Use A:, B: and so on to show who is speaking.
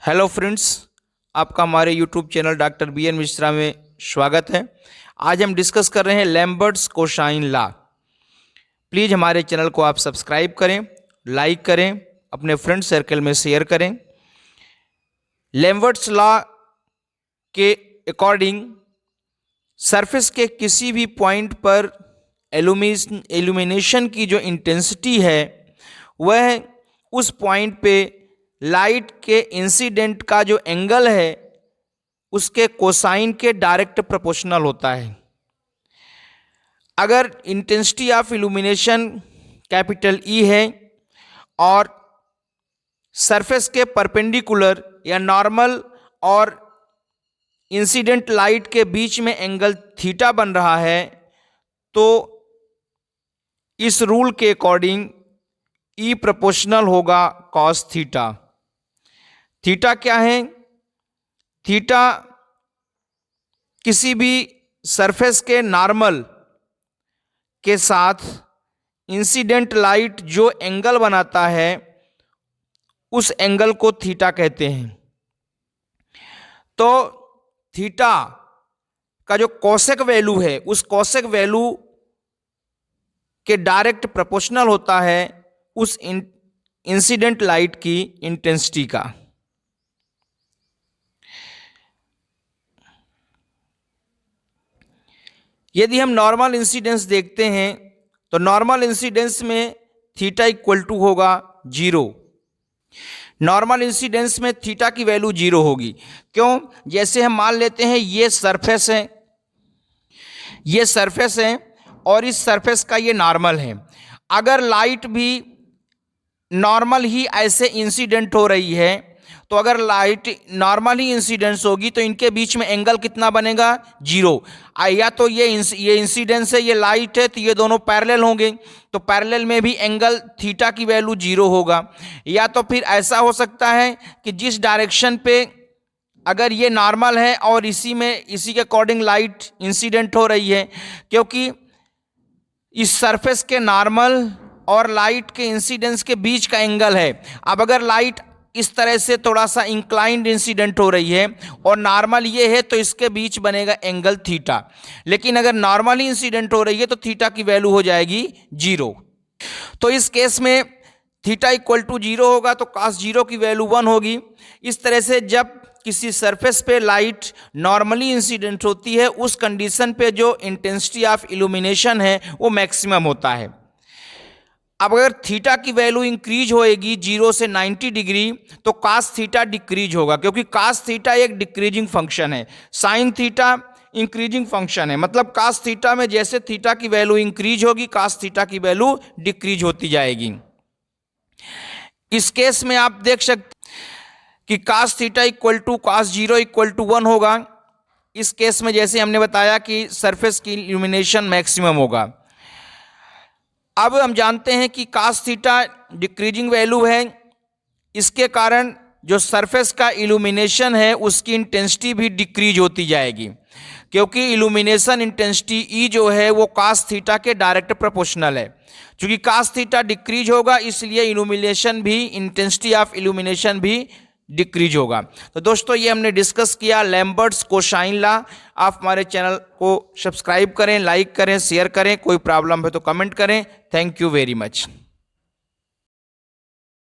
A: Hello friends, आपका हमारे YouTube channel doctor B N Mishra में स्वागत है। आज हम डिस्कस कर रहे हैं लैम्बर्ट्स कोसाइन लॉ। प्लीज़ हमारे चैनल को आप सब्सक्राइब करें, लाइक करें, अपने फ्रेंड सर्कल में शेयर करें। लैम्बर्ट्स लॉ के अकॉर्डिंग सरफेस के किसी भी पॉइंट पर इल्यूमिनेशन की जो इंटेंसिटी है वह उस पॉइंट पे लाइट के इंसिडेंट का जो एंगल है उसके कोसाइन के डायरेक्ट प्रोपोर्शनल होता है। अगर intensity of illumination capital E है और सरफेस के परपेंडिकुलर या नॉर्मल और इंसिडेंट लाइट के बीच में एंगल थीटा बन रहा है, तो इस रूल के अकॉर्डिंग ई प्रोपोर्शनल होगा कॉस थीटा। थीटा क्या है? थीटा किसी भी सरफेस के नॉर्मल के साथ इंसिडेंट लाइट जो एंगल बनाता है उस एंगल को थीटा कहते हैं। तो थीटा का जो कोसेक वैल्यू है उस कोसेक वैल्यू के डायरेक्ट प्रोपोर्शनल होता है उस इंसिडेंट लाइट की इंटेंसिटी का। यदि हम नॉर्मल इंसिडेंस देखते हैं तो नॉर्मल इंसिडेंस में थीटा इक्वल टू होगा 0। नॉर्मल इंसिडेंस में थीटा की वैल्यू 0 होगी। क्यों? जैसे हम मान लेते हैं ये सरफेस है, ये सरफेस है और इस सरफेस का ये नॉर्मल है। अगर लाइट भी नॉर्मल ही ऐसे इंसिडेंट हो रही है तो अगर लाइट नॉर्मल ही इंसिडेंस होगी तो इनके बीच में एंगल कितना बनेगा? 0। या तो ये इंसिडेंस है, ये लाइट है, तो ये दोनों पैरेलल होंगे, तो पैरेलल में भी एंगल थीटा की वैल्यू 0 होगा। या तो फिर ऐसा हो सकता है कि जिस डायरेक्शन पे अगर ये नॉर्मल है और इसी के अकॉर्डिंग लाइट इंसिडेंट हो रही है, क्योंकि इस सरफेस के नॉर्मल और लाइट के इंसिडेंस के बीच का एंगल है। अब अगर लाइट इस तरह से थोड़ा सा इंक्लाइंड इंसिडेंट हो रही है और नॉर्मल ये है तो इसके बीच बनेगा एंगल थीटा। लेकिन अगर नॉर्मल ही इंसिडेंट हो रही है तो थीटा की वैल्यू हो जाएगी 0। तो इस केस में थीटा इक्वल टू 0 होगा तो cos 0 की वैल्यू 1 होगी। इस तरह से जब किसी सरफेस पे लाइट नॉर्मली इंसिडेंट होती है उस कंडीशन पे जो इंटेंसिटी ऑफ इल्यूमिनेशन है वो मैक्सिमम होता है। अब अगर थीटा की वैल्यू इंक्रीज होएगी 0 से 90 डिग्री तो cos थीटा डिक्रीज होगा, क्योंकि cos थीटा एक डिक्रीजिंग फंक्शन है, sin थीटा इंक्रीजिंग फंक्शन है। मतलब cos थीटा में जैसे थीटा की वैल्यू इंक्रीज होगी cos थीटा की वैल्यू डिक्रीज होती जाएगी। इस केस में आप देख सकते कि cos theta equal to cos 0 इक्वल टू 1 होगा। इस केस में जैसे हमने बताया कि सरफेस की इल्यूमिनेशन मैक्सिमम होगा। अब हम जानते हैं कि cos थीटा डिक्रीजिंग वैल्यू है, इसके कारण जो सरफेस का इल्यूमिनेशन है उसकी इंटेंसिटी भी डिक्रीज होती जाएगी, क्योंकि इल्यूमिनेशन इंटेंसिटी ई जो है वो cos थीटा के डायरेक्ट प्रोपोर्शनल है। क्योंकि cos थीटा डिक्रीज होगा इसलिए इल्यूमिनेशन भी, इंटेंसिटी ऑफ इल्यूमिनेशन भी डिक्रीज होगा। तो दोस्तों ये हमने डिस्कस किया लैम्बर्ट्स कोसाइन लॉ। आप हमारे चैनल को सब्सक्राइब करें, लाइक करें, शेयर करें। कोई प्रॉब्लम है तो कमेंट करें। Thank you very much.